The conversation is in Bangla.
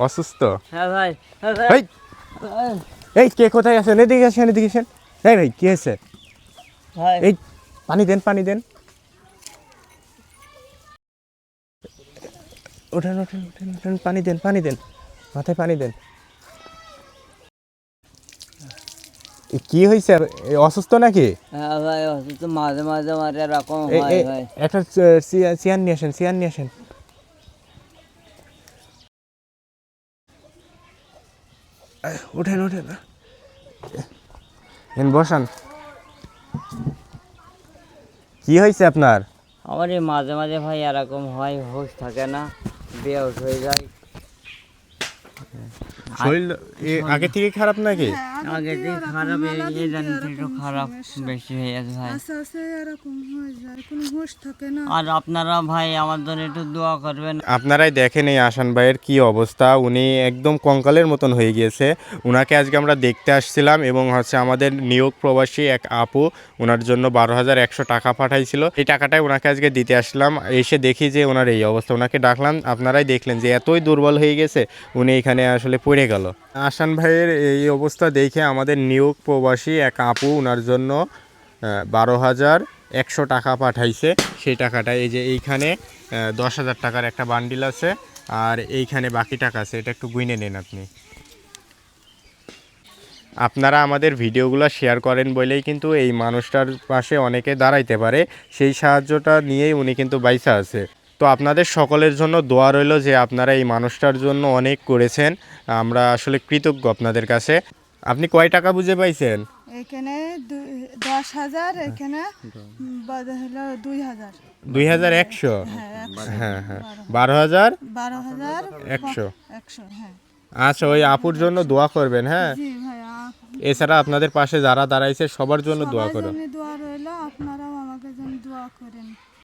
অসুস্থ? হ্যাঁ ভাই, হ্যাঁ ভাই। এই এই কে কোথায় আছেন? এদিকে আসেন, এদিকে আসেন। এই ভাই কি হয়েছে? ভাই এই পানি দেন, পানি দেন। ওঠেন ওঠেন ওঠেন ওঠেন, পানি দেন, পানি দেন, মাথায় পানি দেন। কি হয়েছে? অসুস্থ নাকি? হ্যাঁ ভাই, অসুস্থ মাঝে মাঝে মারে এরকম এই হয় এই ভাই। একটা চেয়ার নিয়ে আসেন, চেয়ার নিয়ে আসেন। ওঠেন ওঠেন, বসান। কি হয়েছে আপনার? আমার এই মাঝে মাঝে ভাই এরকম হয়, হুঁশ থাকে না, বেহুশ হয়ে যায়। শরীর আগে থেকে খারাপ নাকি? আগে থেকে খারাপ, এই জানি একটু খারাপ বেশি হয়ে গেছে ভাই। আস্তে আস্তে এরকম হয়ে যায়, কোনো হুঁশ থাকে না। আর আপনারা ভাই আমার জন্য একটু দোয়া করবেন। আপনারাই দেখেন এই আসান ভাইয়ের কি অবস্থা, উনি একদম কঙ্কালের মতন হয়ে গিয়েছে। উনাকে আজকে আমরা দেখতে আসছিলাম এবং হচ্ছে আমাদের নিয়োগ প্রবাসী এক আপু ওনার জন্য 12,100 টাকা পাঠাইছিল। এই টাকাটাই ওনাকে আজকে দিতে আসলাম। এসে দেখি যে ওনার এই অবস্থা, ওনাকে ডাকলাম, আপনারাই দেখলেন যে এতই দুর্বল হয়ে গেছে উনি এখানে আসলে পড়ে গেল। আসান ভাইয়ের এই অবস্থা দেখে আমাদের নিয়োগ প্রবাসী এক আপু ওনার জন্য 12,100 টাকা পাঠাইছে। সেই টাকাটা এই যে এইখানে 10,000 টাকার একটা বান্ডিল আছে, আর এইখানে বাকি টাকা আছে, এটা একটু গুইনে নেন আপনি। আপনারা আমাদের ভিডিওগুলো শেয়ার করেন বলেই কিন্তু এই মানুষটার পাশে অনেকে দাঁড়াইতে পারে, সেই সাহায্যটা নিয়েই উনি কিন্তু বাইসা আছে। তো আপনাদের সকলের জন্য দোয়া রইল যে আপনারা এই মানুষটার জন্য অনেক করেছেন, আমরা আসলে কৃতজ্ঞ আপনাদের কাছে। আপনি কয় টাকা বুঝে পাইছেন? এখানে 10,000, এখানে হলো 2,000। 2,100? হ্যাঁ, হ্যাঁ হ্যাঁ, 12,000 12,100। 100। হ্যাঁ আচ্ছা, ওই আপুর জন্য দোয়া করবেন, হ্যাঁ। জি ভাই, এছাড়া আপনাদের পাশে যারা দাঁড়াইছে সবার জন্য দোয়া সবার করো। জন্য দোয়া রইলো, আপনারাও আমাকে জন্য দোয়া করেন।